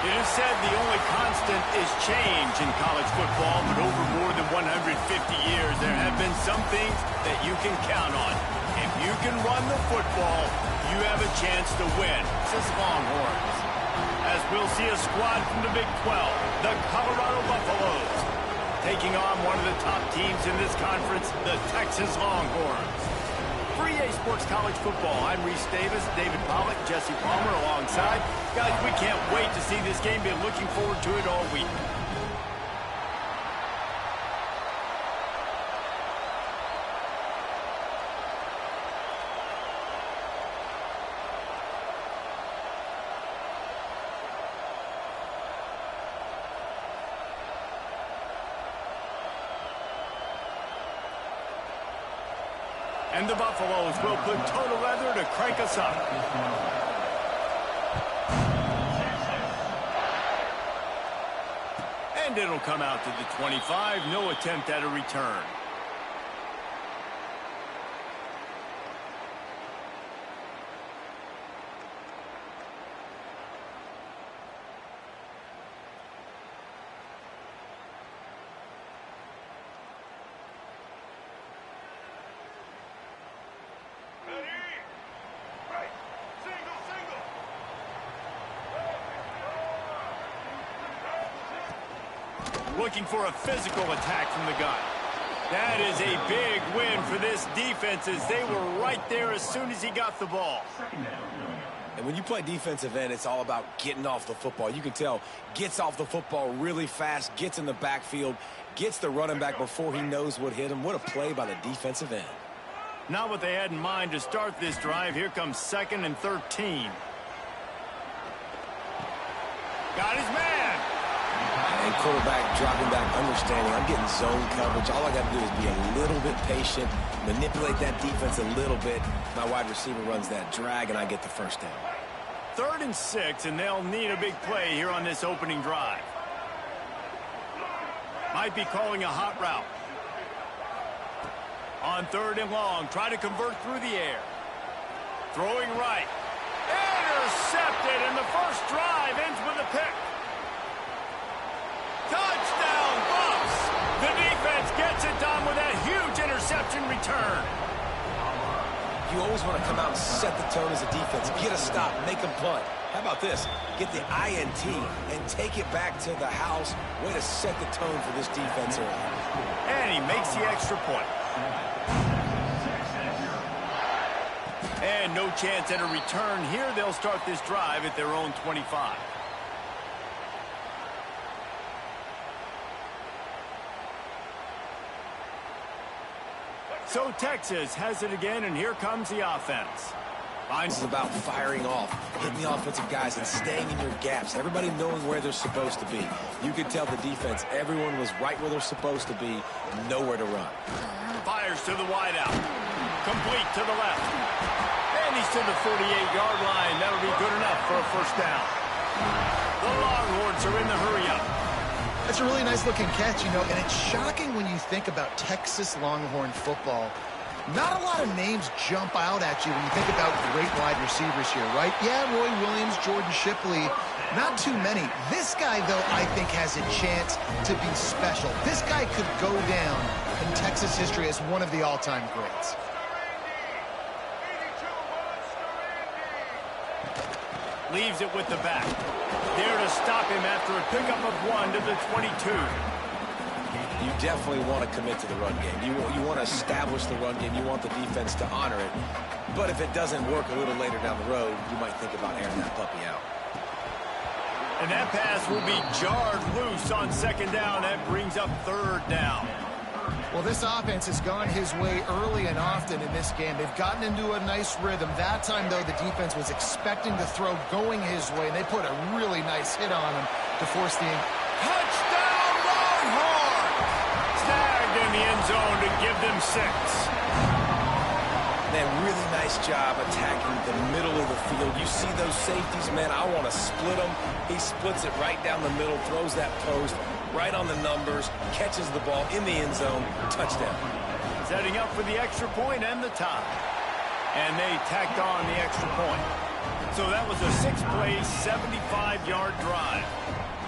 It is said the only constant is change in college football, but over more than 150 years, there have been some things that you can count on. If you can run the football, you have a chance to win. This is Longhorns. As we'll see a squad from the Big 12, the Colorado Buffaloes, taking on one of the top teams in this conference, the Texas Longhorns. For EA Sports College Football, I'm Reese Davis, David Pollack, Jesse Palmer alongside. Guys, we can't wait to see this game. Been looking forward to it all week. And the Buffaloes will put total leather to crank us up. And it'll come out to the 25. No attempt at a return. Looking for a physical attack from the gun. That is a big win for this defense as they were right there as soon as he got the ball. And when you play defensive end, it's all about getting off the football. You can tell, gets off the football really fast, gets in the backfield, gets the running back before he knows what hit him. What a play by the defensive end. Not what they had in mind to start this drive. Here comes 2nd and 13. Got his man. And quarterback dropping back, understanding I'm getting zone coverage. All I got to do is be a little bit patient, manipulate that defense a little bit. My wide receiver runs that drag, and I get the first down. 3rd and 6, and they'll need a big play here on this opening drive. Might be calling a hot route. On 3rd and long, try to convert through the air. Throwing right. Intercepted, and the first drive ends with a pick. Touchdown, Buffs! The defense gets it done with that huge interception return. You always want to come out and set the tone as a defense. Get a stop, make them punt. How about this? Get the INT and take it back to the house. Way to set the tone for this defense early. And he makes the extra point. And no chance at a return here. They'll start this drive at their own 25. So Texas has it again, and here comes the offense. This is about firing off, hitting the offensive guys, and staying in your gaps. Everybody knowing where they're supposed to be. You could tell the defense, everyone was right where they're supposed to be, nowhere to run. Fires to the wideout. Complete to the left. And he's to the 48-yard line. That'll be good enough for a first down. The Longhorns are in the hurry-up. That's a really nice-looking catch, you know, and it's shocking when you think about Texas Longhorn football. Not a lot of names jump out at you when you think about great wide receivers here, right? Yeah, Roy Williams, Jordan Shipley, not too many. This guy, though, I think has a chance to be special. This guy could go down in Texas history as one of the all-time greats. Leaves it with the back. There to stop him after a pickup of 1 to the 22. You definitely want to commit to the run game. You want to establish the run game. You want the defense to honor it. But if it doesn't work a little later down the road, you might think about airing that puppy out. And that pass will be jarred loose on 2nd down. That brings up 3rd down. Well, this offense has gone his way early and often in this game. They've gotten into a nice rhythm. That time, though, the defense was expecting the throw going his way, and they put a really nice hit on him to force the touchdown Longhorn! Snagged in the end zone to give them 6. Man, really nice job attacking the middle of the field. You see those safeties, man, I want to split them. He splits it right down the middle, throws that post right on the numbers, catches the ball in the end zone, touchdown. Setting up for the extra point and the tie. And they tacked on the extra point. So that was a 6-play, 75-yard drive.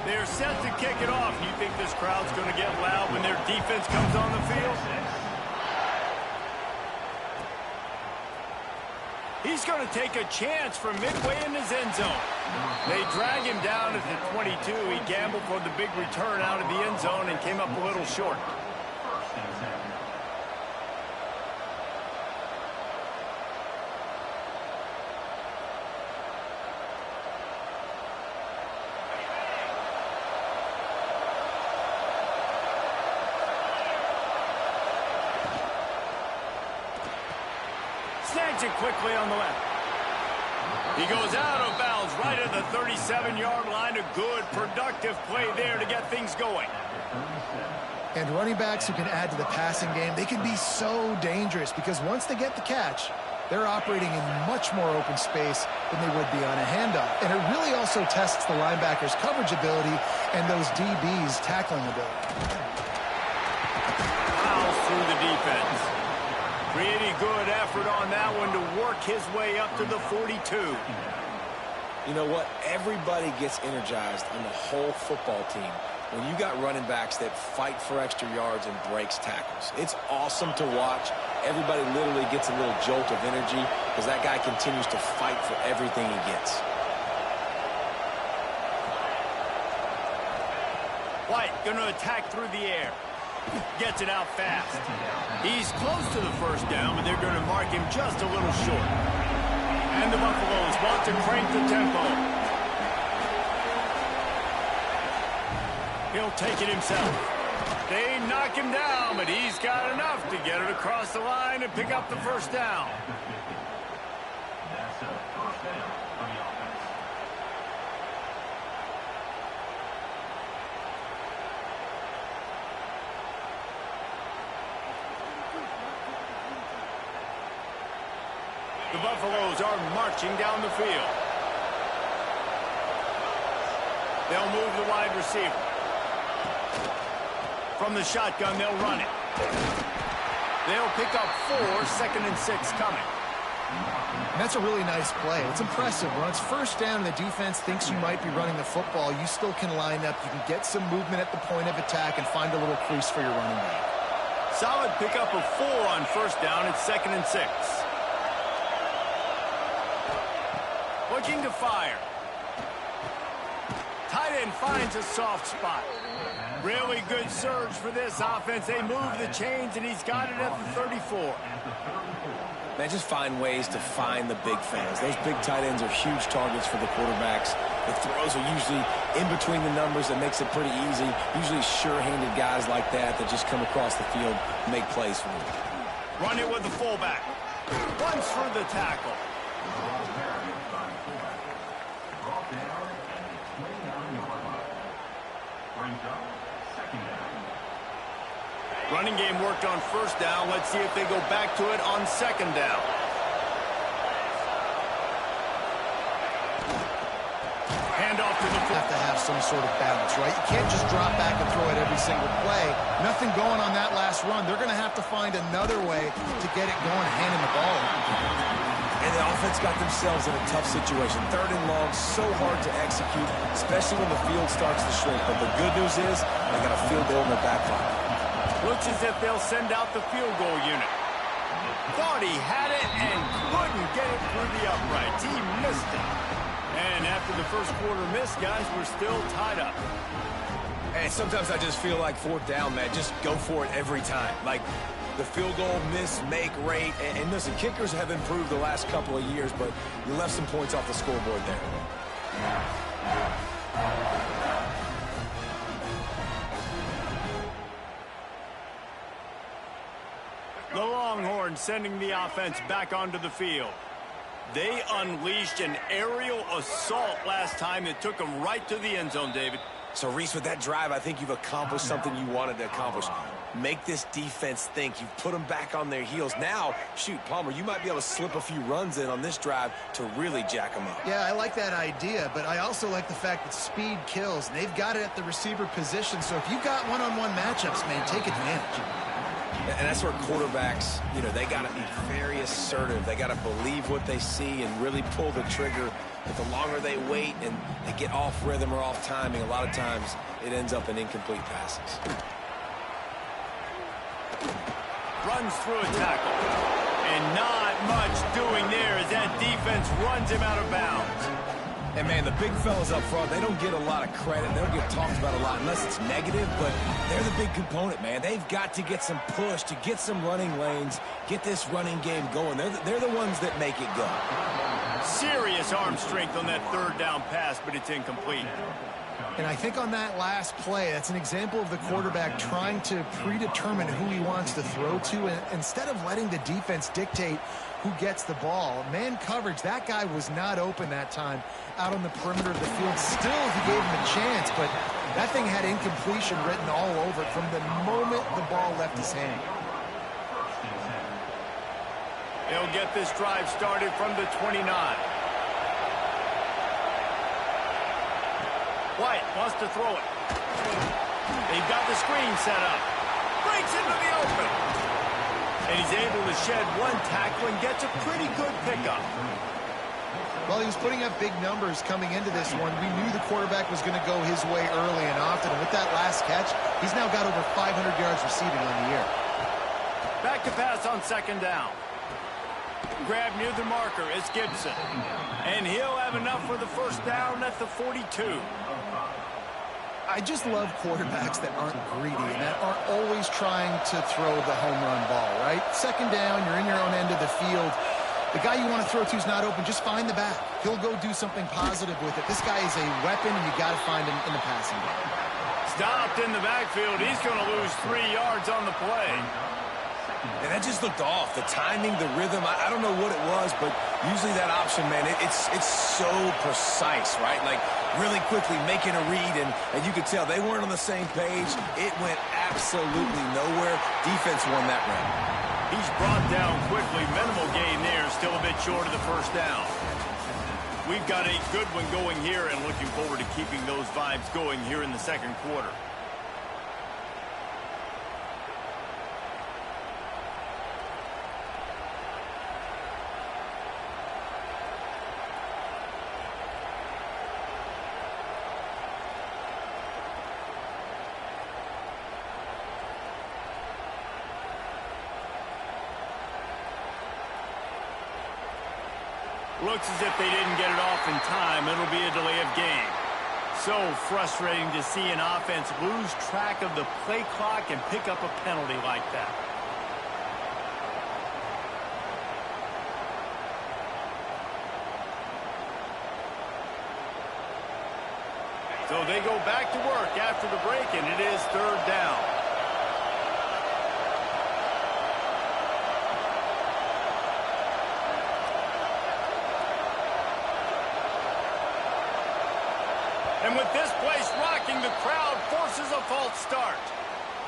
They're set to kick it off. You think this crowd's going to get loud when their defense comes on the field? He's going to take a chance from midway in his end zone. They drag him down at the 22. He gambled for the big return out of the end zone and came up a little short. Snags it quickly on the left. He goes out of bounds right at the 37-yard line. A good, productive play there to get things going. And running backs who can add to the passing game, they can be so dangerous because once they get the catch, they're operating in much more open space than they would be on a handoff. And it really also tests the linebacker's coverage ability and those DBs' tackling ability. Fouls through the defense. Pretty good effort on that one to work his way up to the 42. You know what? Everybody gets energized on the whole football team when you got running backs that fight for extra yards and breaks tackles. It's awesome to watch. Everybody literally gets a little jolt of energy because that guy continues to fight for everything he gets. White going to attack through the air. Gets it out fast. He's close to the first down, but they're going to mark him just a little short. And the Buffaloes want to crank the tempo. He'll take it himself. They knock him down, but he's got enough to get it across the line and pick up the first down. The Buffaloes are marching down the field. They'll move the wide receiver. From the shotgun, they'll run it. They'll pick up 4, 2nd and 6 coming. And that's a really nice play. It's impressive. When it's first down and the defense thinks you might be running the football, you still can line up. You can get some movement at the point of attack and find a little crease for your running back. Solid pickup of 4 on first down. It's 2nd and 6. Looking to fire. Tight end finds a soft spot. Really good surge for this offense. They move the chains, and he's got it at the 34. Man, just find ways to find the big fans. Those big tight ends are huge targets for the quarterbacks. The throws are usually in between the numbers. That makes it pretty easy. Usually sure-handed guys like that just come across the field and make plays for them. Run it with the fullback. Runs through the tackle. Running game worked on first down. Let's see if they go back to it on second down. Hand off to the Have to have some sort of balance, right? You can't just drop back and throw it every single play. Nothing going on that last run. They're going to have to find another way to get it going, handing the ball. And the offense got themselves in a tough situation. 3rd and long, so hard to execute, especially when the field starts to shrink. But the good news is they got a field goal in their back pocket. Looks as if they'll send out the field goal unit. Thought he had it and couldn't get it through the uprights. He missed it. And after the first quarter miss, guys, we're still tied up. And sometimes I just feel like 4th down, man. Just go for it every time. Like the field goal miss, make rate. And listen, kickers have improved the last couple of years, but you left some points off the scoreboard there. The Longhorns sending the offense back onto the field. They unleashed an aerial assault last time that took them right to the end zone, David. So, Reese, with that drive, I think you've accomplished something you wanted to accomplish. Make this defense think. You've put them back on their heels. Now, shoot, Palmer, you might be able to slip a few runs in on this drive to really jack them up. Yeah, I like that idea, but I also like the fact that speed kills. And they've got it at the receiver position, so if you've got one-on-one matchups, man, take advantage. And that's where quarterbacks, they got to be very assertive. They got to believe what they see and really pull the trigger. But the longer they wait and they get off rhythm or off timing, a lot of times it ends up in incomplete passes. Runs through a tackle. And not much doing there as that defense runs him out of bounds. And, man, the big fellas up front, they don't get a lot of credit. They don't get talked about a lot unless it's negative, but they're the big component, man. They've got to get some push, to get some running lanes, get this running game going. They're the ones that make it go. Serious arm strength on that third down pass, but it's incomplete. And I think on that last play, that's an example of the quarterback trying to predetermine who he wants to throw to, and instead of letting the defense dictate who gets the ball. Man coverage, that guy was not open that time out on the perimeter of the field. Still, he gave him a chance, but that thing had incompletion written all over it from the moment the ball left his hand. They'll get this drive started from the 29. White wants to throw it. They've got the screen set up. Breaks into the open. And he's able to shed one tackle and gets a pretty good pickup. Well, he was putting up big numbers coming into this one. We knew the quarterback was going to go his way early and often. And with that last catch, he's now got over 500 yards receiving on the year. Back to pass on second down. Grab near the marker. It's Gibson. And he'll have enough for the first down at the 42. I just love quarterbacks that aren't greedy and that aren't always trying to throw the home run ball, right? Second down, you're in your own end of the field. The guy you want to throw to is not open. Just find the back. He'll go do something positive with it. This guy is a weapon, and you got to find him in the passing game. Stopped in the backfield. He's going to lose 3 yards on the play. And that just looked off. The timing, the rhythm, I don't know what it was, but usually that option, man, it's so precise, right? Like really quickly making a read, and you could tell they weren't on the same page. It went absolutely nowhere. Defense won that round. He's brought down quickly. Minimal gain there. Still a bit short of the first down. We've got a good one going here and looking forward to keeping those vibes going here in the second quarter. Looks as if they didn't get it off in time. It'll be a delay of game. So frustrating to see an offense lose track of the play clock and pick up a penalty like that. So they go back to work after the break, and it is third down. And with this place rocking, the crowd forces a false start.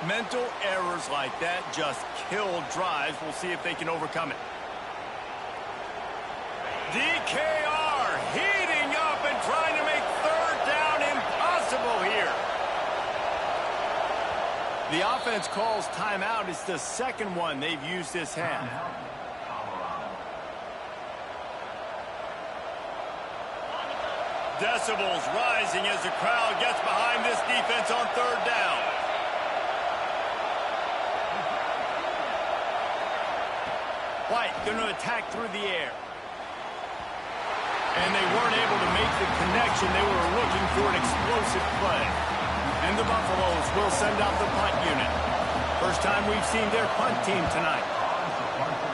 Mental errors like that just kill drives. We'll see if they can overcome it. DKR heating up and trying to make third down impossible here. The offense calls timeout. It's the second one they've used this half. Decibels rising as the crowd gets behind this defense on third down. White going to attack through the air. And they weren't able to make the connection. They were looking for an explosive play. And the Buffaloes will send out the punt unit. First time we've seen their punt team tonight.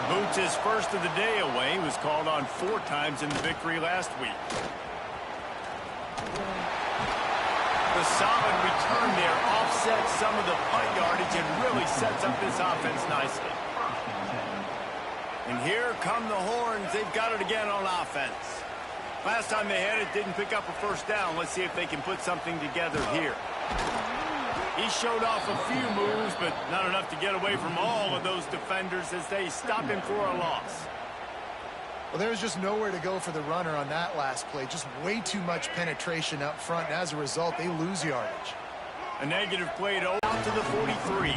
Boots' his first of the day away. He was called on 4 times in the victory last week. The solid return there offsets some of the punt yardage and really sets up this offense nicely. And here come the horns. They've got it again on offense. Last time they had it, didn't pick up a first down. Let's see if they can put something together here. He showed off a few moves, but not enough to get away from all of those defenders as they stop him for a loss. Well, there was just nowhere to go for the runner on that last play. Just way too much penetration up front, and as a result, they lose yardage. A negative play to out to the 43.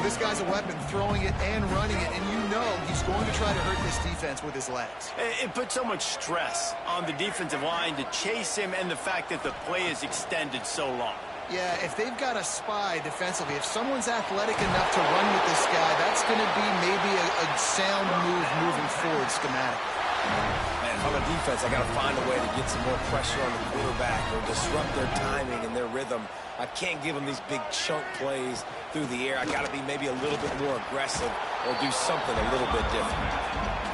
Well, this guy's a weapon, throwing it and running it, and you know he's going to try to hurt this defense with his legs. It puts so much stress on the defensive line to chase him and the fact that the play is extended so long. Yeah, if they've got a spy defensively, if someone's athletic enough to run with this guy, that's going to be maybe a sound move moving forward schematically. Man, if I'm a defense, I got to find a way to get some more pressure on the quarterback or disrupt their timing and their rhythm. I can't give them these big chunk plays through the air. I got to be maybe a little bit more aggressive or do something a little bit different.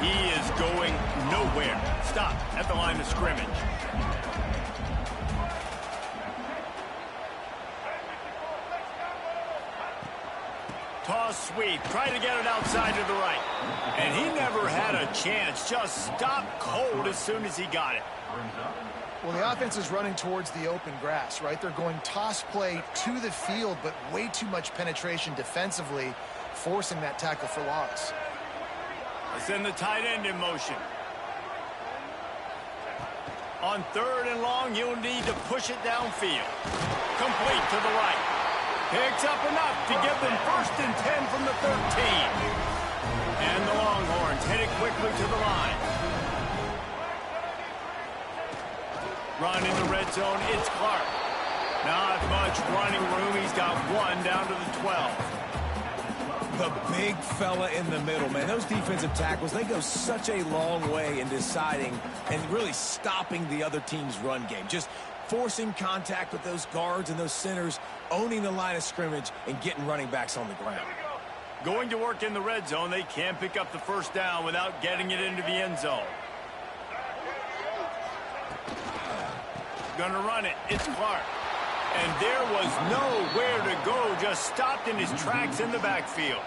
He is going nowhere. Stop at the line of scrimmage. Toss sweep. Try to get it outside to the right. And he never had a chance. Just stopped cold as soon as he got it. Well, the offense is running towards the open grass, right? They're going toss play to the field, but way too much penetration defensively, forcing that tackle for loss. They send the tight end in motion. On 3rd and long, you'll need to push it downfield. Complete to the right. Picks up enough to give them 1st and 10 from the 13. And the Longhorns headed quickly to the line. Run in the red zone, it's Clark. Not much running room. He's got 1 down to the 12. The big fella in the middle, man. Those defensive tackles, they go such a long way in deciding and really stopping the other team's run game. Just forcing contact with those guards and those centers, owning the line of scrimmage, and getting running backs on the ground. Going to work in the red zone. They can't pick up the 1st down without getting it into the end zone. Gonna run it. It's Clark. And there was nowhere to go. Just stopped in his tracks in the backfield.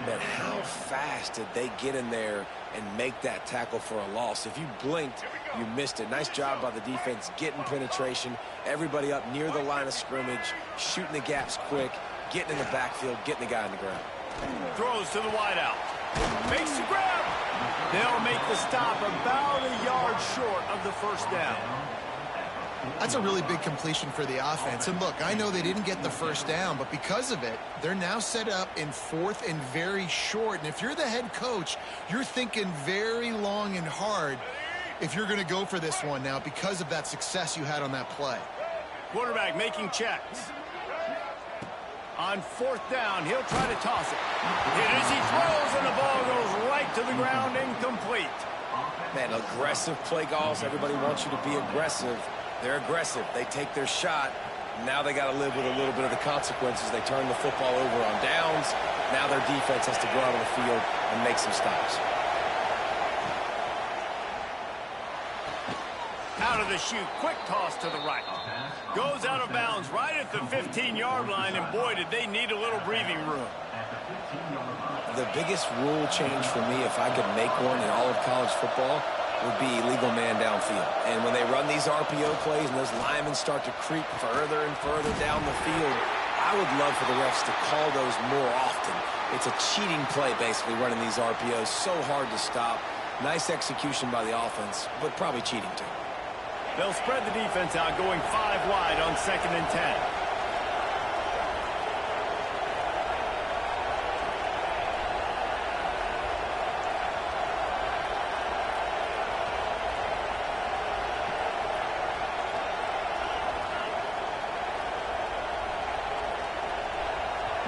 Man, how fast did they get in there and make that tackle for a loss? If you blinked, you missed it. Nice job by the defense getting penetration. Everybody up near the line of scrimmage, shooting the gaps quick, getting in the backfield, getting the guy on the ground. Throws to the wideout. Makes the grab. They'll make the stop about a yard short of the 1st down. That's a really big completion for the offense. And look, I know they didn't get the 1st down, but because of it, they're now set up in 4th and very short. And if you're the head coach, you're thinking very long and hard if you're going to go for this one now because of that success you had on that play. Quarterback making checks. On 4th down, he'll try to toss it. Hit as he throws, and the ball goes right to the ground, incomplete. Man, aggressive play calls. Everybody wants you to be aggressive. They're aggressive. They take their shot. Now they got to live with a little bit of the consequences. They turn the football over on downs. Now their defense has to go out on the field and make some stops. Out of the chute, quick toss to the right. Goes out of bounds right at the 15-yard line, and boy, did they need a little breathing room. The biggest rule change for me, if I could make one in all of college football, would be illegal man downfield. And when they run these RPO plays and those linemen start to creep further and further down the field, I would love for the refs to call those more often. It's a cheating play, basically, running these RPOs. So hard to stop. Nice execution by the offense, but probably cheating too. They'll spread the defense out, going 5 wide on 2nd and 10.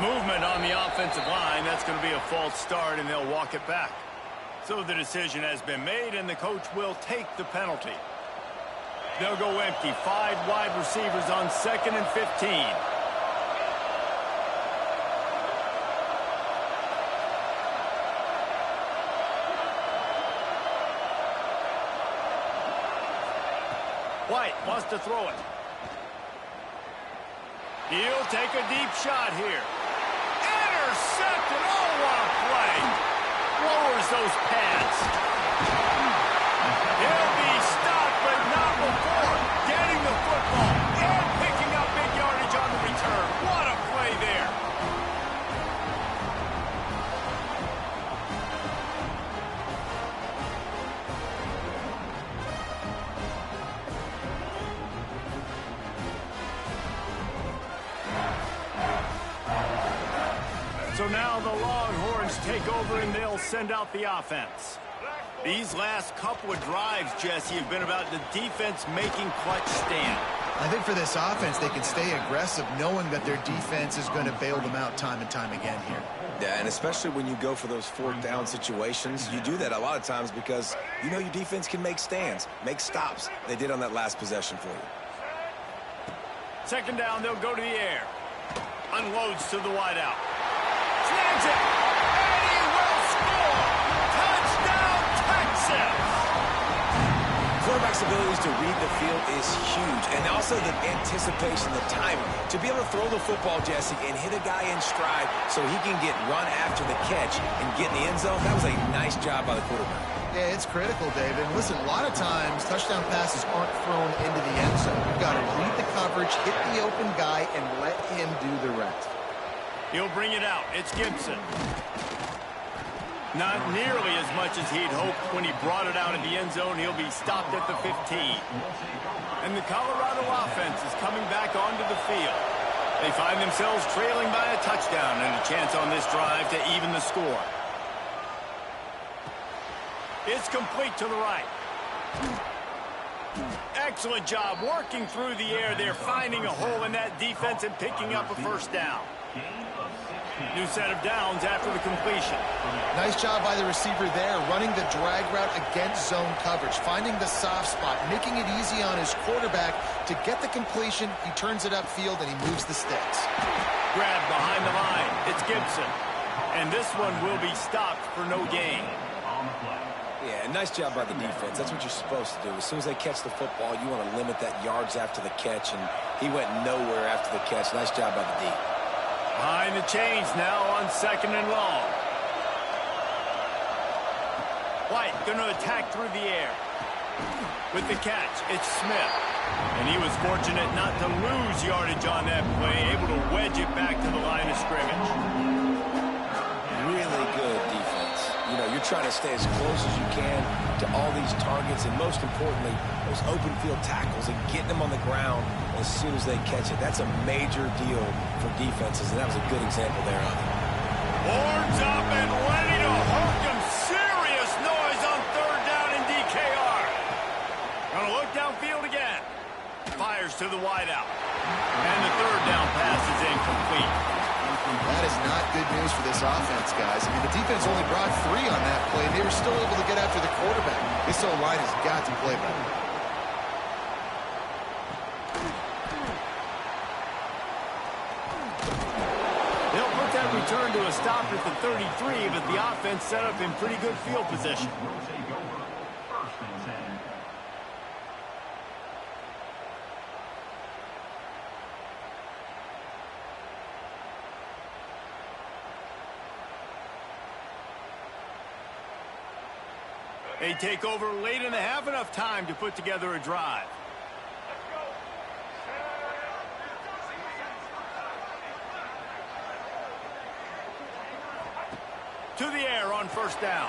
Movement on the offensive line. That's going to be a false start, and they'll walk it back. So the decision has been made, and the coach will take the penalty. They'll go empty. 5 wide receivers on 2nd and 15. White wants to throw it. He'll take a deep shot here. Intercepted. Oh, what a play. Lowers those pads. He'll be stopped, but not before getting the football and picking up big yardage on the return. What a play there. So now the Longhorns take over and they'll send out the offense. These last couple of drives, Jesse, have been about the defense making clutch stand. I think for this offense, they can stay aggressive knowing that their defense is going to bail them out time and time again here. Yeah, and especially when you go for those fourth down situations, you do that a lot of times because you know your defense can make stands, make stops. They did on that last possession for you. Second down, they'll go to the air. Unloads to the wideout. Snags it. And he will score. Touchdown, Texas. Quarterback's abilities to read the field is huge, and also the anticipation, the timing. To be able to throw the football, Jesse, and hit a guy in stride so he can get run after the catch and get in the end zone, that was a nice job by the quarterback. Yeah, it's critical, David. And listen, a lot of times, touchdown passes aren't thrown into the end zone. You've got to read the coverage, hit the open guy, and let him do the rest. He'll bring it out. It's Gibson. Not nearly as much as he'd hoped when he brought it out in the end zone. He'll be stopped at the 15. And the Colorado offense is coming back onto the field. They find themselves trailing by a touchdown and a chance on this drive to even the score. It's complete to the right. Excellent job working through the air there, finding a hole in that defense and picking up a first down. New set of downs after the completion. Nice job by the receiver there, running the drag route against zone coverage, finding the soft spot, making it easy on his quarterback to get the completion. He turns it upfield, and he moves the sticks. Grab behind the line. It's Gibson. And this one will be stopped for no gain. Yeah, nice job by the defense. That's what you're supposed to do. As soon as they catch the football, you want to limit that yards after the catch, and he went nowhere after the catch. Nice job by the D. Behind the chains now on second and long. White going to attack through the air. With the catch, it's Smith. And he was fortunate not to lose yardage on that play, able to wedge it back to the line of scrimmage. Really good defense. You know, you're trying to stay as close as you can to all these targets, and most importantly, those open field tackles and getting them on the ground as soon as they catch it. That's a major deal for defenses, and that was a good example there of it. Horns up and ready to hook him. Serious noise on third down in DKR. Gonna look downfield again. Fires to the wideout. And the third down pass is incomplete. That is not good news for this offense, guys. I mean, the defense only brought 3 on that play, and they were still able to get after the quarterback. This O-line has got to play better. They'll put that return to a stop at the 33, but the offense set up in pretty good field position. They take over late in the half, enough time to put together a drive. To the air on first down.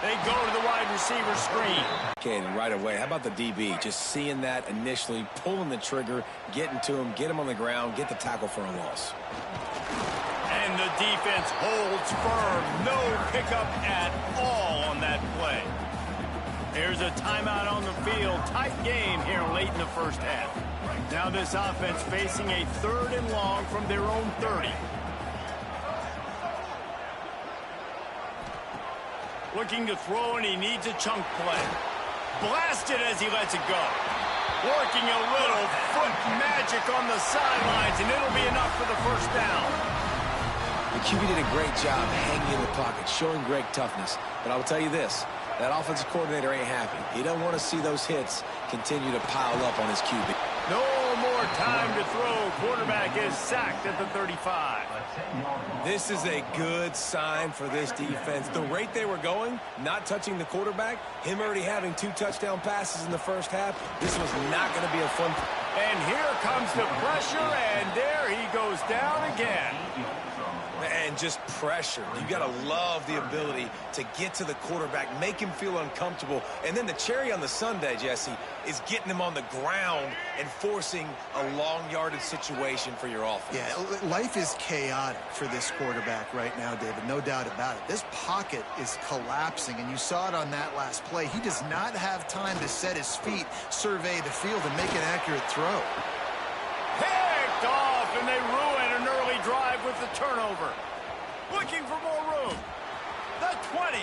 They go to the wide receiver screen. Okay, right away. How about the DB? Just seeing that initially, pulling the trigger, getting to him, get him on the ground, get the tackle for a loss. And the defense holds firm. No pickup at all on that play. There's a timeout on the field. Tight game here late in the first half. Now this offense facing a third and long from their own 30. Looking to throw, and he needs a chunk play. Blasted as he lets it go. Working a little foot magic on the sidelines, and it'll be enough for the first down. The QB did a great job hanging in the pocket, showing great toughness. But I will tell you this, that offensive coordinator ain't happy. He don't want to see those hits continue to pile up on his QB. No more time to throw. Quarterback is sacked at the 35. This is a good sign for this defense. The rate they were going, not touching the quarterback, him already having 2 touchdown passes in the first half, this was not going to be a fun. And here comes the pressure, and there he goes down again. and just pressure. You got to love the ability to get to the quarterback, make him feel uncomfortable, and then the cherry on the sundae, Jesse, is getting him on the ground and forcing a long-yarded situation for your offense. Yeah, life is chaotic for this quarterback right now, David, no doubt about it. This pocket is collapsing, and you saw it on that last play. He does not have time to set his feet, survey the field, and make an accurate throw. Picked off, and they ruin an early drive with the turnover. Looking for more room. The 20.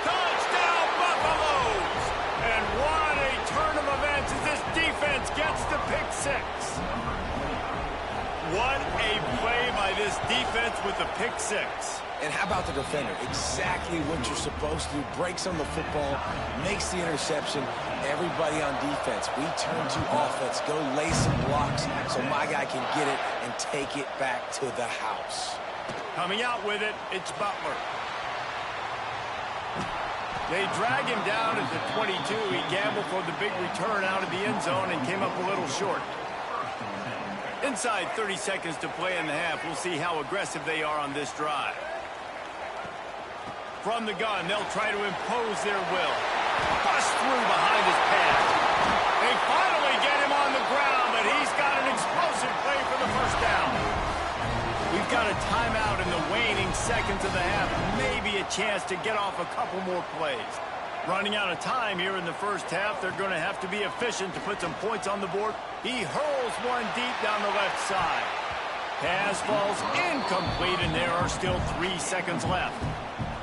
Touchdown, Buffaloes! And what a turn of events as this defense gets the pick six. What a play by this defense with the pick six. And how about the defender? Exactly what you're supposed to do. Breaks on the football, makes the interception. Everybody on defense, we turn to offense. Go lay some blocks so my guy can get it and take it back to the house. Coming out with it, it's Butler. They drag him down at the 22. He gambled for the big return out of the end zone and came up a little short. Inside 30 seconds to play in the half. We'll see how aggressive they are on this drive. From the gun, they'll try to impose their will. Bust through behind his pad. They finally get him on the ground, but he's got an explosive play for the first down. We've got a timeout in the waning seconds of the half. Maybe a chance to get off a couple more plays. Running out of time here in the first half. They're going to have to be efficient to put some points on the board. He hurls one deep down the left side. Pass falls incomplete, and there are still 3 seconds left.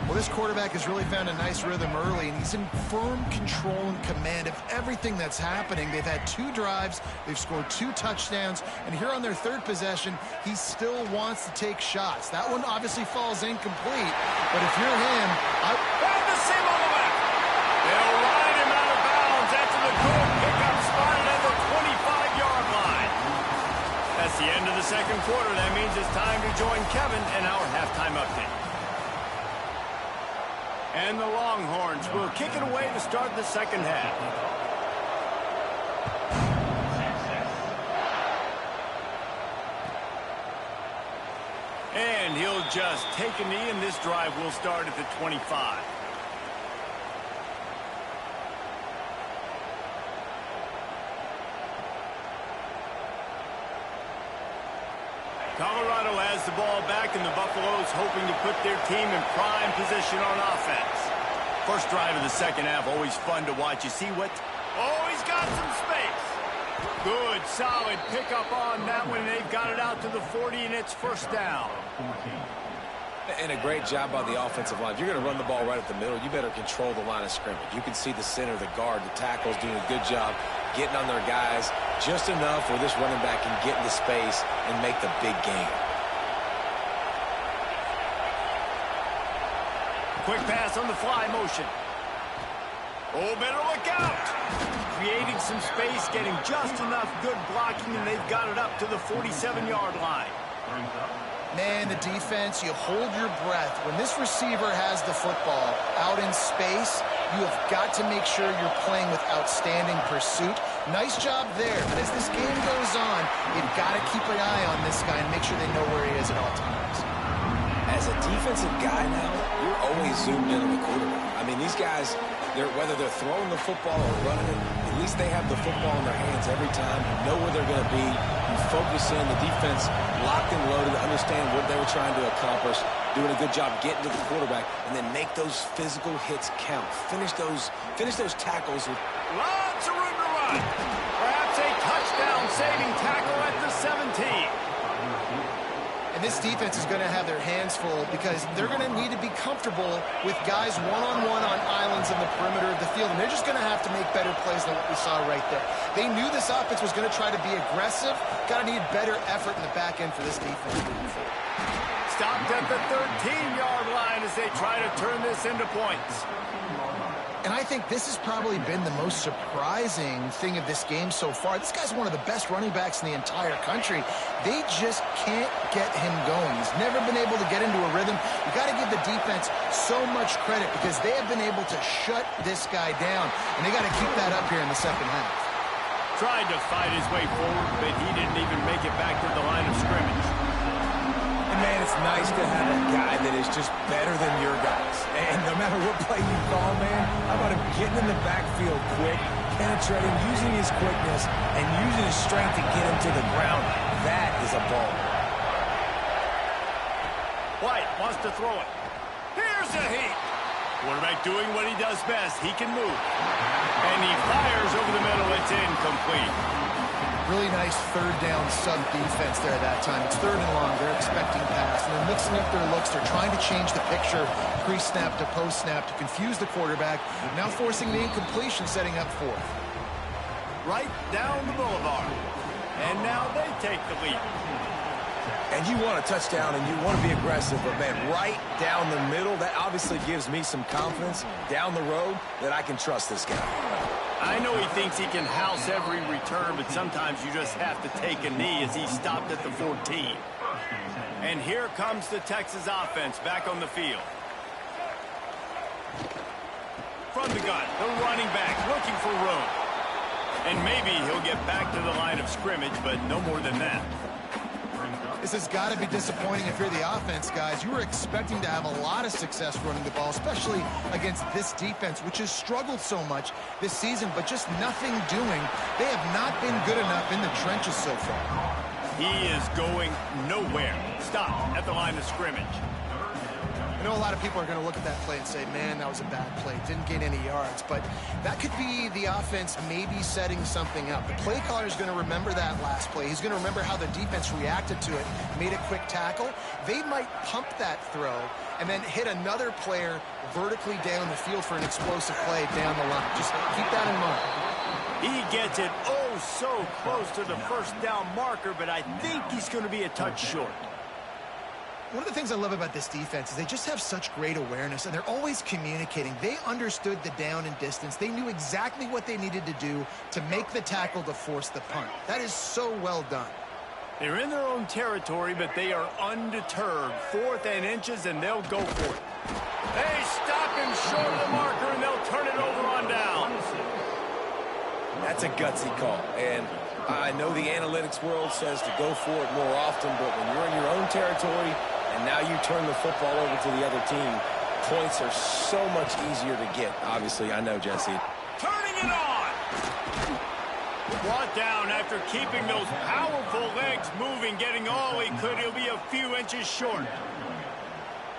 Well, this quarterback has really found a nice rhythm early, and he's in firm control and command of everything that's happening. They've had 2 drives. They've scored 2 touchdowns. And here on their 3rd possession, he still wants to take shots. That one obviously falls incomplete. But if you're him, And the seam on the left. They'll ride him out of bounds after the good pickup spotted at the 25-yard line. That's the end of the second quarter. That means it's time to join Kevin in our halftime update. And the Longhorns will kick it away to start the second half. And he'll just take a knee, and this drive will start at the 25. Colorado has the ball back, and the Buffaloes hoping to put their team in prime position on offense. First drive of the second half, always fun to watch. You see what? Oh, he's got some space. Good, solid pickup on that one. They've got it out to the 40, and it's first down. And a great job by the offensive line. If you're going to run the ball right at the middle, you better control the line of scrimmage. You can see the center, the guard, the tackles doing a good job getting on their guys just enough where this running back can get into space and make the big game. Quick pass on the fly motion. Oh, better look out. Creating some space, getting just enough good blocking, and they've got it up to the 47-yard line. man, the defense, you hold your breath. When this receiver has the football out in space, you have got to make sure you're playing with outstanding pursuit. Nice job there, but as this game goes on, you've got to keep an eye on this guy and make sure they know where he is at all times. As a defensive guy now, you're always zoomed in on the quarterback. I mean, these guys, whether they're throwing the football or running it, at least they have the football in their hands every time. You know where they're going to be. You focus in. The defense locked and loaded, understand what they were trying to accomplish, doing a good job getting to the quarterback, and then make those physical hits count. Finish those tackles with lots of room to run. Perhaps a touchdown-saving tackle at the 17. And this defense is going to have their hands full because they're going to need to be comfortable with guys one-on-one on islands in the perimeter of the field. And they're just going to have to make better plays than what we saw right there. They knew this offense was going to try to be aggressive. Got to need better effort in the back end for this defense. Stopped at the 13-yard line as they try to turn this into points. And I think this has probably been the most surprising thing of this game so far. This guy's one of the best running backs in the entire country. They just can't get him going. He's never been able to get into a rhythm. You got to give the defense so much credit because they have been able to shut this guy down. And they got to keep that up here in the second half. Tried to fight his way forward, but he didn't even make it back to the line of scrimmage. And man, it's nice to have a guy that is just better than your guys. And no matter what play you call, man, how about him getting in the backfield quick, penetrating, using his quickness, and using his strength to get him to the ground. That is a ball. White wants to throw it. Here's a heat. Quarterback doing what he does best. He can move. And he fires over the middle. It's incomplete. Really nice third down sub defense there that time. It's third and long. They're expecting pass, and they're mixing up their looks. They're trying to change the picture pre-snap to post-snap to confuse the quarterback. Now forcing the incompletion, setting up fourth. Right down the boulevard. And now they take the lead. And you want a touchdown and you want to be aggressive, but, man, right down the middle, that obviously gives me some confidence down the road that I can trust this guy. I know he thinks he can house every return, but sometimes you just have to take a knee as he stopped at the 14. And here comes the Texas offense back on the field. From the gun, the running back looking for room. And maybe he'll get back to the line of scrimmage, but no more than that. This has got to be disappointing if you're the offense, guys. You were expecting to have a lot of success running the ball, especially against this defense, which has struggled so much this season, but just nothing doing. They have not been good enough in the trenches so far. He is going nowhere. Stop at the line of scrimmage. I know a lot of people are going to look at that play and say, man, that was a bad play. Didn't gain any yards. But that could be the offense maybe setting something up. The play caller is going to remember that last play. He's going to remember how the defense reacted to it, made a quick tackle. They might pump that throw and then hit another player vertically down the field for an explosive play down the line. Just keep that in mind. He gets it oh so close to the first down marker, but I think he's going to be a touch short. One of the things I love about this defense is they just have such great awareness, and they're always communicating. They understood the down and distance. They knew exactly what they needed to do to make the tackle to force the punt. That is so well done. They're in their own territory, but they are undeterred. 4th and inches, and they'll go for it. They stop him short of the marker, and they'll turn it over on down. That's a gutsy call, and I know the analytics world says to go for it more often, but when you're in your own territory and now you turn the football over to the other team, points are so much easier to get. Obviously, I know, Jesse. Turning it on! Brought down after keeping those powerful legs moving, getting all he could. He'll be a few inches short.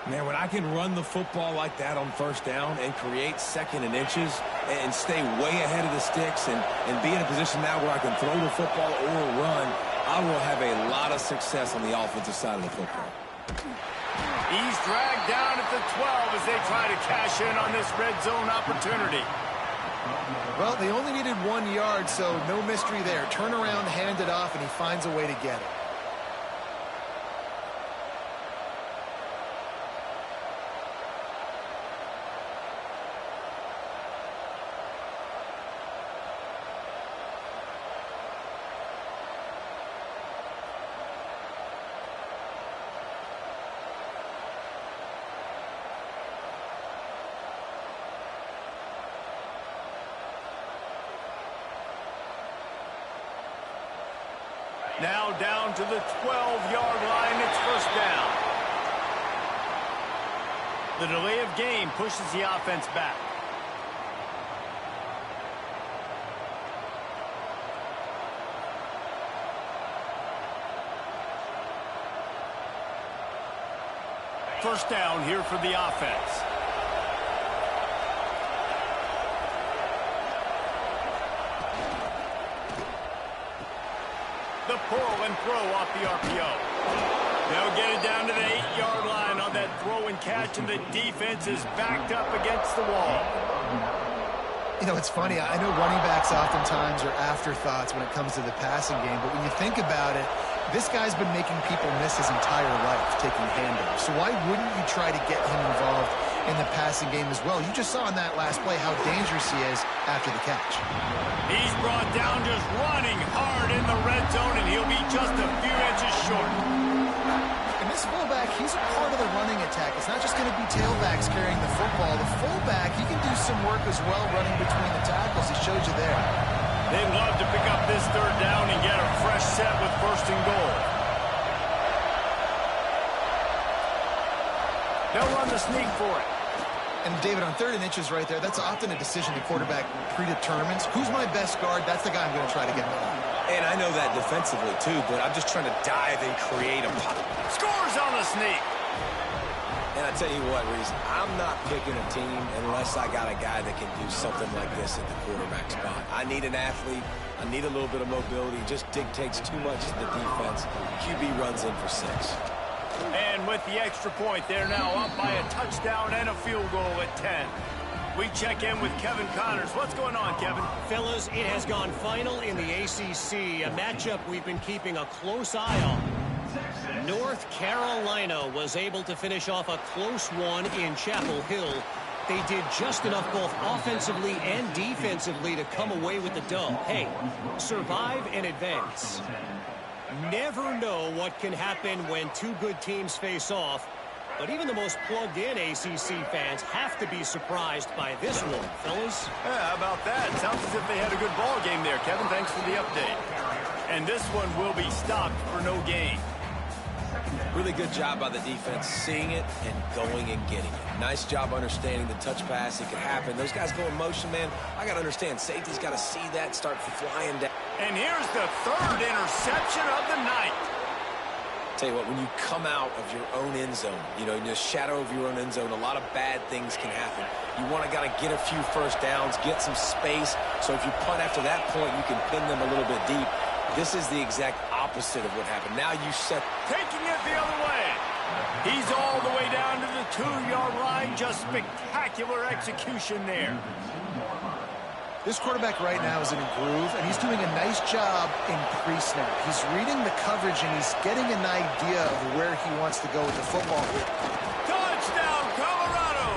Man, when I can run the football like that on first down and create 2nd and inches and stay way ahead of the sticks and be in a position now where I can throw the football or run, I will have a lot of success on the offensive side of the football. He's dragged down at the 12 as they try to cash in on this red zone opportunity. Well, they only needed 1 yard, so no mystery there. Turn around, hand it off, and he finds a way to get it. Now down to the 12-yard line. It's first down. The delay of game pushes the offense back. First down here for the offense. The pull and throw off the RPO. They'll get it down to the 8-yard line on that throw and catch, and the defense is backed up against the wall. You know, it's funny. I know running backs oftentimes are afterthoughts when it comes to the passing game, but when you think about it, this guy's been making people miss his entire life taking handoffs. So why wouldn't you try to get him involved in the passing game as well? You just saw in that last play how dangerous he is after the catch. He's brought down just running hard in the red zone, and he'll be just a few inches short. And this fullback, he's a part of the running attack. It's not just going to be tailbacks carrying the football. The fullback, he can do some work as well running between the tackles. He showed you there. They'd love to pick up this third down and get a fresh set with 1st and goal. They'll run the sneak for it. And David, on 3rd and inches right there, that's often a decision the quarterback predetermines. Who's my best guard? That's the guy I'm going to try to get behind. And I know that defensively, too, but I'm just trying to dive and create a pop. Scores on the sneak. And I tell you what, Reese, I'm not picking a team unless I got a guy that can do something like this at the quarterback spot. I need an athlete. I need a little bit of mobility. Just dictates too much to the defense. QB runs in for 6. And with the extra point, they're now up by a touchdown and a field goal at 10. We check in with Kevin Connors. What's going on, Kevin? Fellas, it has gone final in the ACC, a matchup we've been keeping a close eye on. North Carolina was able to finish off a close one in Chapel Hill. They did just enough both offensively and defensively to come away with the dub. Hey, survive and advance. Never know what can happen when two good teams face off, but even the most plugged-in ACC fans have to be surprised by this one, fellas. Yeah, how about that? Sounds as if they had a good ball game there, Kevin. Thanks for the update. And this one will be stopped for no gain. Really good job by the defense seeing it and going and getting it. Nice job understanding the touch pass. It could happen. Those guys go in motion, man. I got to understand. Safety's got to see that, start flying down. And here's the 3rd interception of the night. Tell you what, when you come out of your own end zone, you know, in the shadow of your own end zone, a lot of bad things can happen. You want to get a few first downs, get some space, so if you punt after that point, you can pin them a little bit deep. This is the exact opposite of what happened. Now you set... Taking it the other way. He's all the way down to the 2-yard line. Just spectacular execution there. This quarterback right now is in a groove, and he's doing a nice job in pre-snap. He's reading the coverage, and he's getting an idea of where he wants to go with the football. Touchdown, Colorado!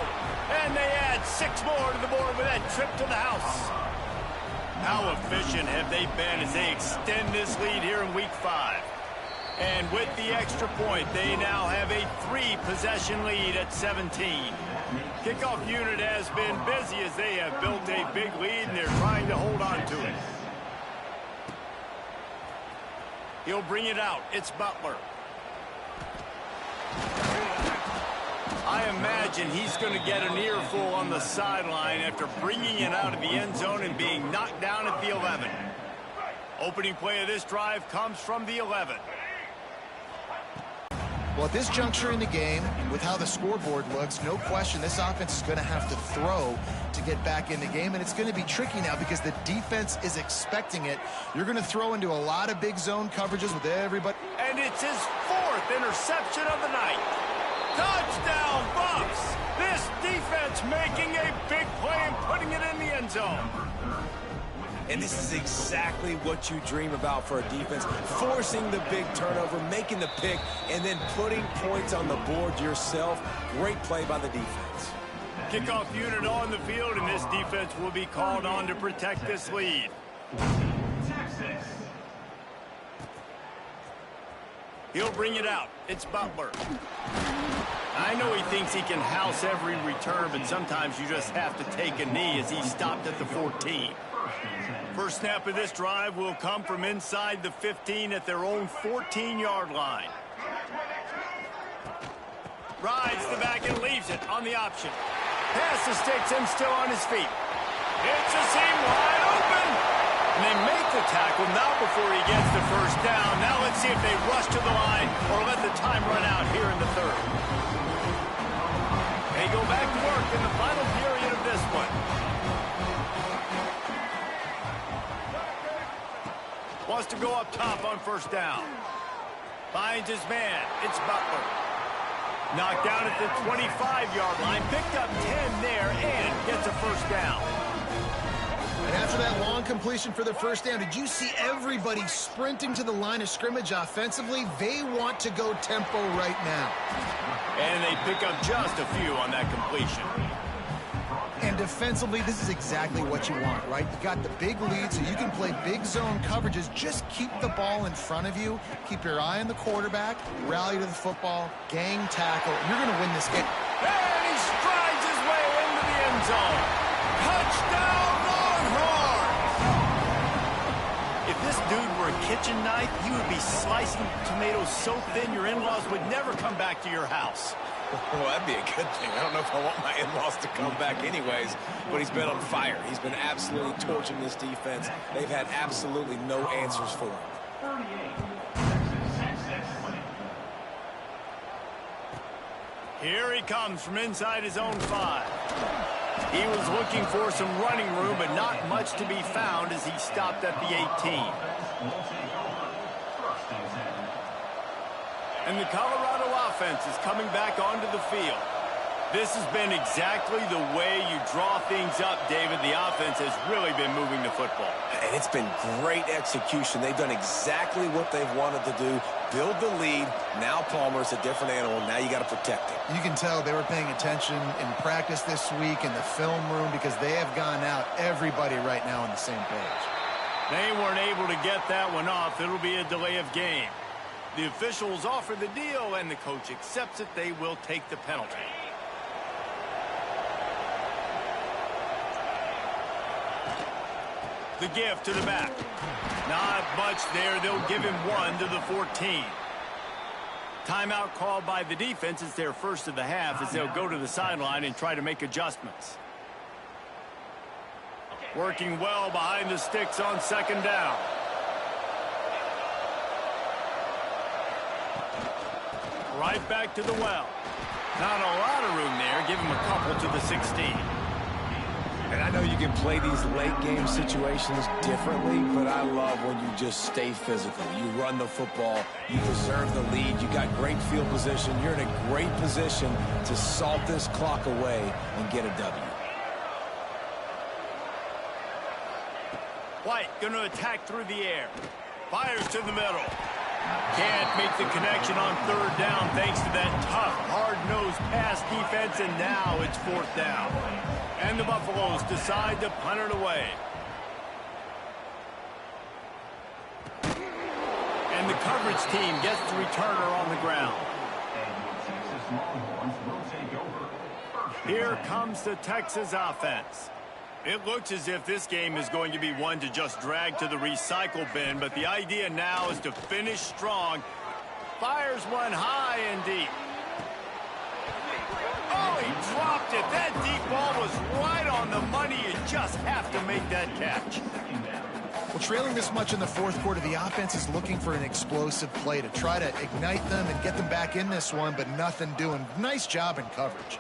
And they add 6 more to the board with that trip to the house. How efficient have they been as they extend this lead here in Week 5? And with the extra point, they now have a 3-possession lead at 17. Kickoff unit has been busy as they have built a big lead, and they're trying to hold on to it. He'll bring it out. It's Butler. I imagine he's going to get an earful on the sideline after bringing it out of the end zone and being knocked down at the 11. Opening play of this drive comes from the 11. Well, at this juncture in the game, with how the scoreboard looks, no question this offense is going to have to throw to get back in the game, and it's going to be tricky now because the defense is expecting it. You're going to throw into a lot of big zone coverages with everybody. And it's his 4th interception of the night. Touchdown, Bucks! This defense making a big play and putting it in the end zone. And this is exactly what you dream about for a defense. Forcing the big turnover, making the pick, and then putting points on the board yourself. Great play by the defense. Kickoff unit on the field, and this defense will be called on to protect this lead. He'll bring it out. It's Butler. I know he thinks he can house every return, but sometimes you just have to take a knee as he stopped at the 14. First snap of this drive will come from inside the 15 at their own 14-yard line. Rides the back and leaves it on the option. Passes takes him still on his feet. It's a seam wide open. And they make the tackle now before he gets the first down. Now let's see if they rush to the line or let the time run out here in the 3rd. They go back to work in the final period of this one. Wants to go up top on first down. Finds his man. It's Butler. Knocked down at the 25-yard line. Picked up 10 there and gets a first down. And after that long completion for the first down, did you see everybody sprinting to the line of scrimmage offensively? They want to go tempo right now. And they pick up just a few on that completion. And defensively, this is exactly what you want, right? You got the big lead, so you can play big zone coverages. Just keep the ball in front of you. Keep your eye on the quarterback. Rally to the football. Gang tackle. You're going to win this game. And he strides his way into the end zone. Touchdown, Longhorns! If this dude were a kitchen knife, he would be slicing tomatoes so thin your in-laws would never come back to your house. Well, that'd be a good thing. I don't know if I want my in-laws to come back anyways, but he's been on fire. He's been absolutely torching this defense. They've had absolutely no answers for him. Here he comes from inside his own 5. He was looking for some running room, but not much to be found as he stopped at the 18. And the Colorado offense is coming back onto the field. This has been exactly the way you draw things up, David. The offense has really been moving the football. And it's been great execution. They've done exactly what they've wanted to do. Build the lead. Now Palmer's a different animal. Now you got to protect it. You can tell they were paying attention in practice this week in the film room because they have gone out, everybody right now on the same page. They weren't able to get that one off. It'll be a delay of game. The officials offer the deal, and the coach accepts it. They will take the penalty. The give to the back. Not much there. They'll give him 1 to the 14. Timeout called by the defense. It's their first of the half as they'll go to the sideline and try to make adjustments. Working well behind the sticks on second down. Right back to the well. Not a lot of room there. Give him a couple to the 16. And I know you can play these late game situations differently, but I love when you just stay physical. You run the football, you preserve the lead, you got great field position, you're in a great position to salt this clock away and get a W. White going to attack through the air. Fires to the middle. Can't make the connection on third down thanks to that tough, hard-nosed pass defense, and now it's fourth down. And the Buffaloes decide to punt it away. And the coverage team gets the returner on the ground. Here comes the Texas offense. It looks as if this game is going to be one to just drag to the recycle bin, but the idea now is to finish strong. Fires one high and deep. Oh, he dropped it. That deep ball was right on the money. You just have to make that catch. Well, trailing this much in the fourth quarter, the offense is looking for an explosive play to try to ignite them and get them back in this one, but nothing doing. Nice job in coverage.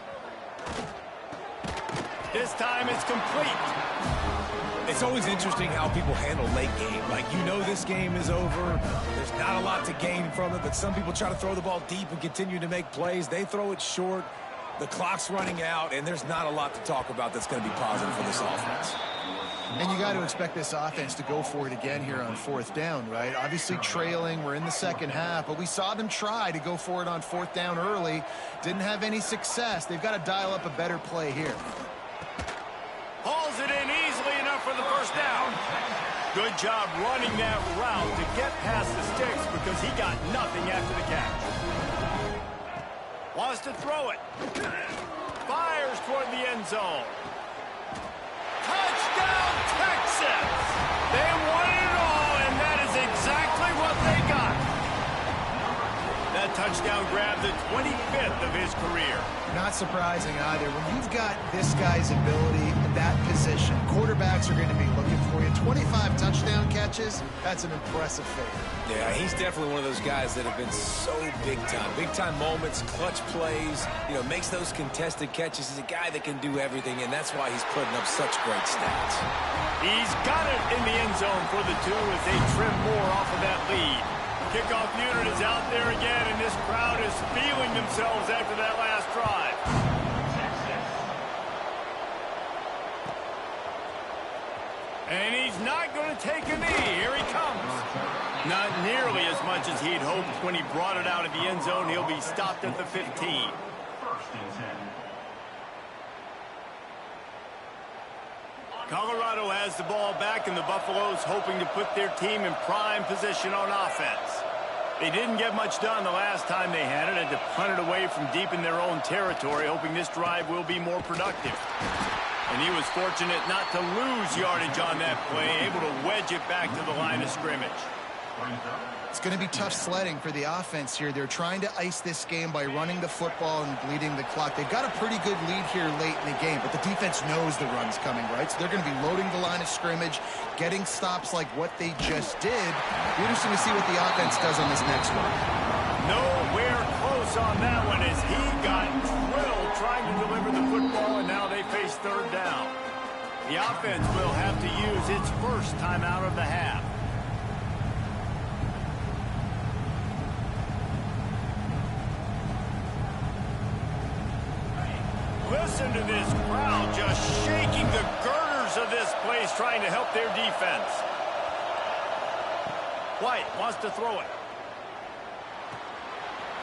This time it's complete. It's always interesting how people handle late game. Like, you know this game is over. There's not a lot to gain from it, but some people try to throw the ball deep and continue to make plays. They throw it short. The clock's running out, and there's not a lot to talk about that's going to be positive for this offense. And you got to expect this offense to go for it again here on fourth down, right? Obviously trailing, we're in the second half, but we saw them try to go for it on fourth down early. Didn't have any success. They've got to dial up a better play here. Hauls it in easily enough for the first down. Good job running that route to get past the sticks because he got nothing after the catch. Wants to throw it. Fires toward the end zone. Touchdown, Texas! They won it all, and that is exactly what they got. That touchdown grabbed the 25th of his career. Not surprising either. When you've got this guy's ability in that position, quarterbacks are going to be looking for you. 25 touchdown catches, that's an impressive figure. Yeah, he's definitely one of those guys that have been so big time. Big time moments, clutch plays, you know, makes those contested catches. He's a guy that can do everything, and that's why he's putting up such great stats. He's got it in the end zone for the 2 as they trim more off of that lead. Kickoff unit is out there again, and this crowd is feeling themselves after that last drive. And he's not going to take a knee. Here he comes. Not nearly as much as he'd hoped when he brought it out of the end zone. He'll be stopped at the 15. Colorado has the ball back, and the Buffaloes hoping to put their team in prime position on offense. They didn't get much done the last time they had it, and to punt it away from deep in their own territory, hoping this drive will be more productive. And he was fortunate not to lose yardage on that play, able to wedge it back to the line of scrimmage. It's going to be tough sledding for the offense here. They're trying to ice this game by running the football and bleeding the clock. They've got a pretty good lead here late in the game, but the defense knows the run's coming, right? So they're going to be loading the line of scrimmage, getting stops like what they just did. Be interesting to see what the offense does on this next one. Nowhere close on that one as he got drilled trying to deliver the football, and now they face third down. The offense will have to use its first timeout of the half. Listen to this crowd just shaking the girders of this place trying to help their defense. White wants to throw it.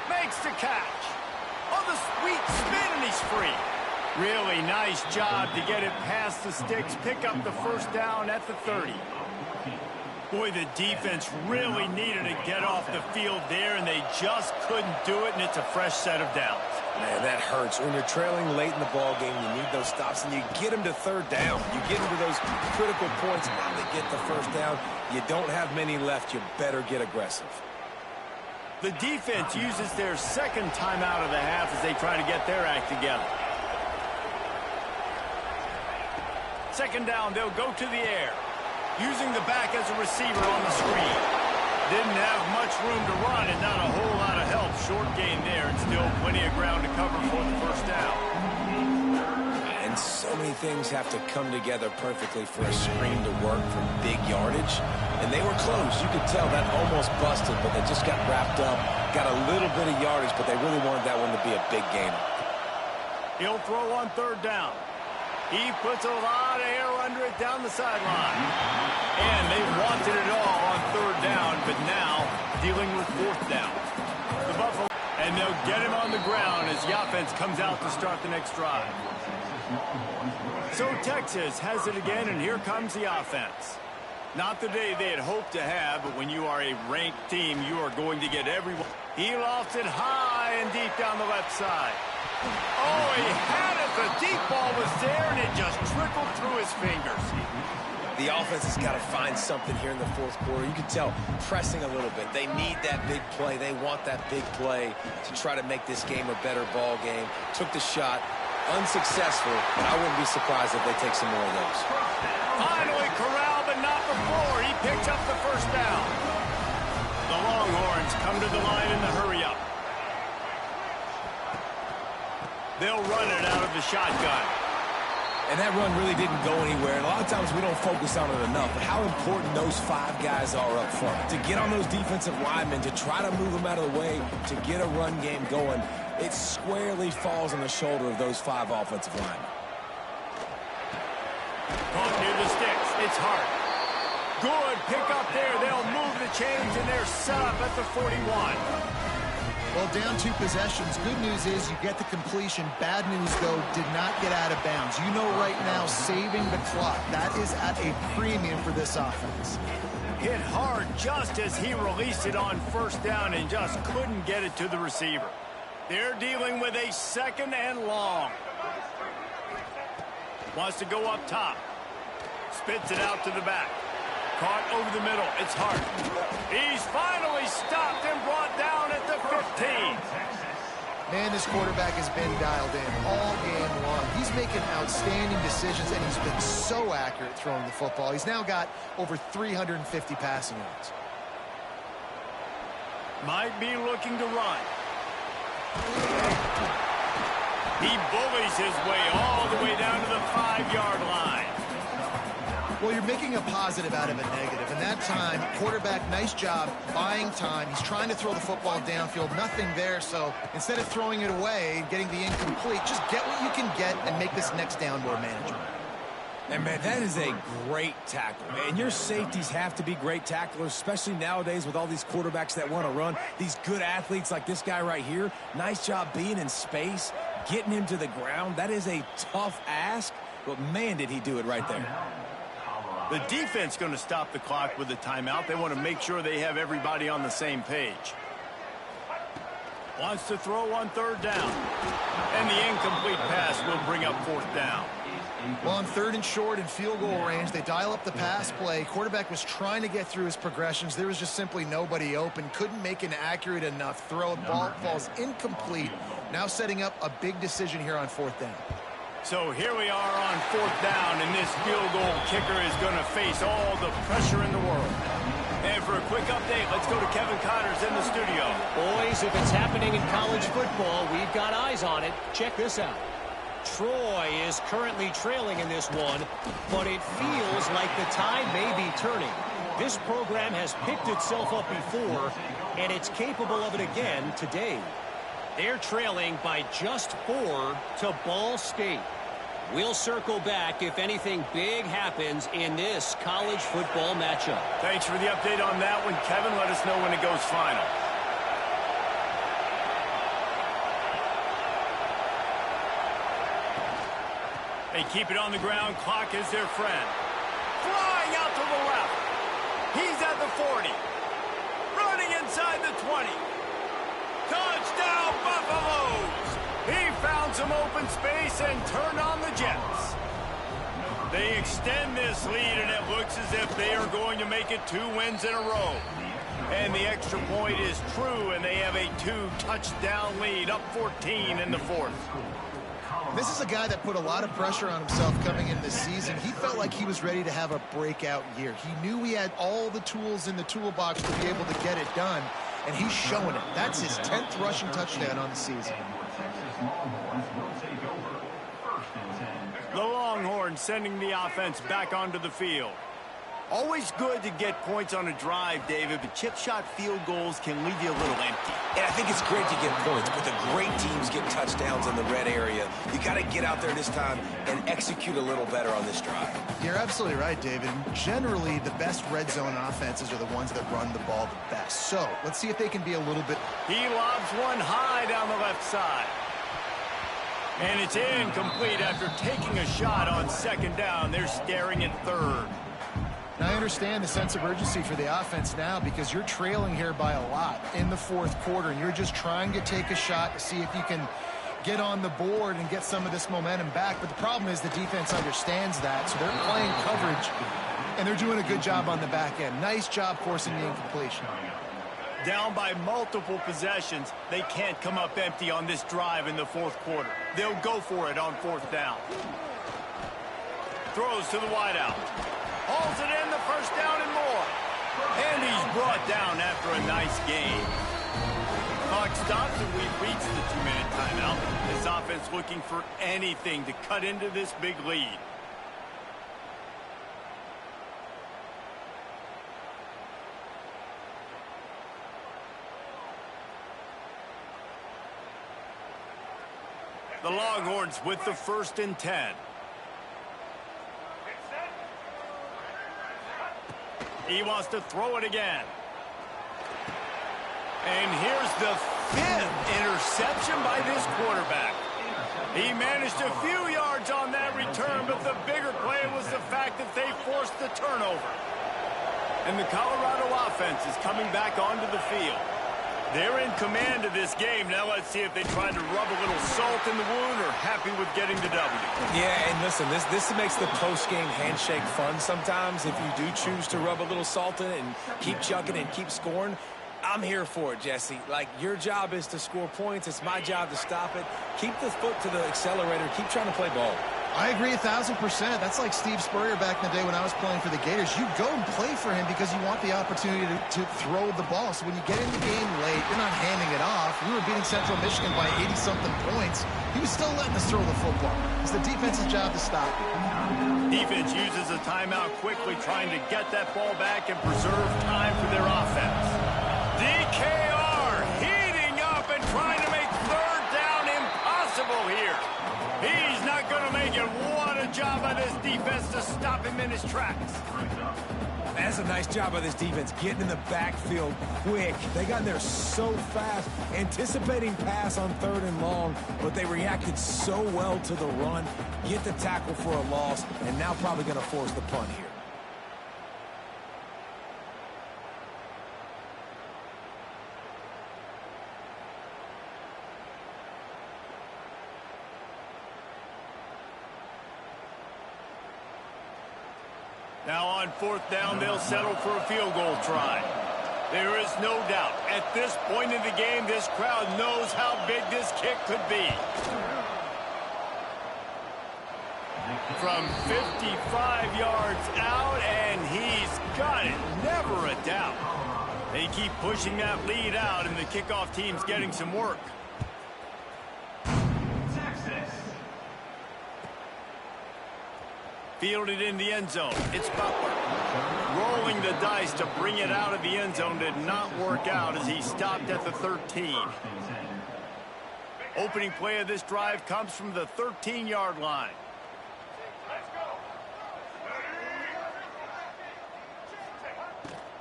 Makes the catch. Oh, the sweet spin, and he's free. Really nice job to get it past the sticks, pick up the first down at the 30. Boy, the defense really needed to get off the field there, and they just couldn't do it, and it's a fresh set of downs. Man, that hurts. When you're trailing late in the ball game, you need those stops, and you get them to third down. You get them to those critical points, now they get the first down. You don't have many left. You better get aggressive. The defense uses their second timeout of the half as they try to get their act together. Second down, they'll go to the air. Using the back as a receiver on the screen. Didn't have much room to run and not a whole lot of help. Short gain there and still plenty of ground to cover for the first down. And so many things have to come together perfectly for a screen to work for big yardage. And they were close. You could tell that almost busted, but they just got wrapped up. Got a little bit of yardage, but they really wanted that one to be a big game. He'll throw on third down. He puts a lot of air under it down the sideline. And they wanted it all on third down, but now dealing with fourth down. The Buffalo, and they'll get him on the ground as the offense comes out to start the next drive. So Texas has it again, and here comes the offense. Not the day they had hoped to have, but when you are a ranked team, you are going to get everyone. He lofts it high and deep down the left side. Oh, he had it. The deep ball was there, and it just trickled through his fingers. The offense has got to find something here in the fourth quarter. You can tell pressing a little bit. They need that big play. They want that big play to try to make this game a better ball game. Took the shot. Unsuccessful, but I wouldn't be surprised if they take some more of those. Finally corralled, but not before. He picks up the first down. The Longhorns come to the line in the hurry-up. They'll run it out of the shotgun. And that run really didn't go anywhere. And a lot of times we don't focus on it enough. But how important those five guys are up front. To get on those defensive linemen, to try to move them out of the way, to get a run game going, it squarely falls on the shoulder of those five offensive linemen. Caught near the sticks. It's hard. Good pick up there. They'll move the chains, and they're set up at the 41. Well, down 2 possessions. Good news is you get the completion. Bad news, though, did not get out of bounds. You know right now, saving the clock, that is at a premium for this offense. Hit hard just as he released it on first down and just couldn't get it to the receiver. They're dealing with a second and long. Wants to go up top. Spits it out to the back. Caught over the middle. It's hard. He's finally stopped and brought down at the 15. Man, this quarterback has been dialed in all game long. He's making outstanding decisions, and he's been so accurate throwing the football. He's now got over 350 passing yards. Might be looking to run. He bullies his way all the way down to the 5-yard line. Well, you're making a positive out of a negative. And that time, quarterback, nice job buying time. He's trying to throw the football downfield. Nothing there. So instead of throwing it away, getting the incomplete, just get what you can get and make this next down more manageable. And, man, that is a great tackle. And your safeties have to be great tacklers, especially nowadays with all these quarterbacks that want to run. These good athletes like this guy right here. Nice job being in space, getting him to the ground. That is a tough ask, but, man, did he do it right there. The defense going to stop the clock with a timeout. They want to make sure they have everybody on the same page. Wants to throw on third down. And the incomplete pass will bring up fourth down. Well, on 3rd and short and field goal range, they dial up the pass play. Quarterback was trying to get through his progressions. There was just simply nobody open. Couldn't make an accurate enough throw. Ball falls incomplete. Now setting up a big decision here on 4th down. So here we are on 4th down, and this field goal kicker is going to face all the pressure in the world. And for a quick update, let's go to Kevin Connors in the studio. Boys, if it's happening in college football, we've got eyes on it. Check this out. Troy is currently trailing in this one, but it feels like the tide may be turning. This program has picked itself up before, and it's capable of it again today. They're trailing by just 4 to Ball State. We'll circle back if anything big happens in this college football matchup. Thanks for the update on that one, Kevin. Let us know when it goes final. They keep it on the ground. Clock is their friend. Flying out to the left. He's at the 40. Running inside the 20. Touchdown, Buffaloes! He found some open space and turned on the Jets. They extend this lead, and it looks as if they are going to make it 2 wins in a row. And the extra point is true, and they have a 2-touchdown lead, up 14 in the 4th. This is a guy that put a lot of pressure on himself coming into this season. He felt like he was ready to have a breakout year. He knew he had all the tools in the toolbox to be able to get it done, and he's showing it. That's his 10th rushing touchdown on the season. The Longhorns sending the offense back onto the field. Always good to get points on a drive, David, but chip shot field goals can leave you a little empty. And I think it's great to get points, but the great teams get touchdowns in the red area. You got to get out there this time and execute a little better on this drive. You're absolutely right, David. Generally, the best red zone offenses are the ones that run the ball the best. So let's see if they can be a little bit. He lobs one high down the left side. And it's incomplete after taking a shot on 2nd down. They're staring at 3rd. And I understand the sense of urgency for the offense now because you're trailing here by a lot in the 4th quarter, and you're just trying to take a shot to see if you can get on the board and get some of this momentum back. But the problem is the defense understands that, so they're playing coverage, and they're doing a good job on the back end. Nice job forcing the incompletion. Down by multiple possessions, they can't come up empty on this drive in the 4th quarter. They'll go for it on 4th down. Throws to the wideout. Hauls it in, the 1st down and more. And he's brought down after a nice gain. Clock stops and we've reached the 2-minute timeout. This offense looking for anything to cut into this big lead. The Longhorns with the 1st and 10. He wants to throw it again. And here's the 5th interception by this quarterback. He managed a few yards on that return, but the bigger play was the fact that they forced the turnover. And the Colorado offense is coming back onto the field. They're in command of this game. Now let's see if they try to rub a little salt in the wound or happy with getting the W. Yeah, and listen, this makes the post-game handshake fun sometimes. If you do choose to rub a little salt in it and keep chucking and keep scoring, I'm here for it, Jesse. Like, your job is to score points. It's my job to stop it. Keep the foot to the accelerator. Keep trying to play ball. I agree 1,000%. That's like Steve Spurrier back in the day when I was playing for the Gators. You go and play for him because you want the opportunity to throw the ball. So when you get in the game late, you're not handing it off. We were beating Central Michigan by 80-something points. He was still letting us throw the football. It's the defense's job to stop it. Defense uses a timeout quickly, trying to get that ball back and preserve time for their offense. DKR heating up and trying to make 3rd down impossible here. He's not going to make it. What a job by this defense to stop him in his tracks. That's a nice job by this defense, getting in the backfield quick. They got in there so fast, anticipating pass on 3rd and long, but they reacted so well to the run, get the tackle for a loss, and now probably going to force the punt here. Now on 4th down, they'll settle for a field goal try. There is no doubt, at this point in the game, this crowd knows how big this kick could be. From 55 yards out, and he's got it. Never a doubt. They keep pushing that lead out, and the kickoff team's getting some work. Fielded in the end zone. It's Butler. Rolling the dice to bring it out of the end zone did not work out as he stopped at the 13. Opening play of this drive comes from the 13-yard line.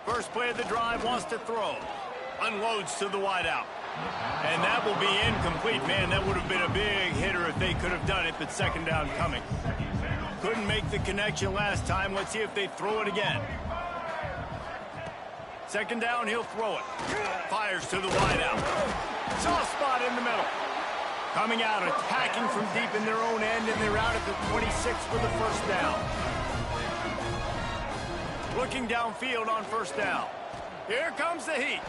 First play of the drive, wants to throw. Unloads to the wideout. And that will be incomplete. Man, that would have been a big hitter if they could have done it, but second down coming. Couldn't make the connection last time. Let's see if they throw it again. Second down, he'll throw it. Fires to the wideout. Soft spot in the middle. Coming out, attacking from deep in their own end, and they're out at the 26 for the first down. Looking downfield on first down. Here comes the heat.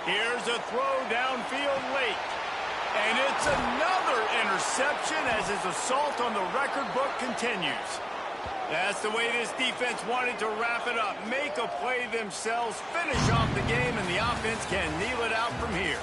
Here's a throw downfield late. And it's another interception as his assault on the record book continues. That's the way this defense wanted to wrap it up. Make a play themselves, finish off the game, and the offense can kneel it out from here.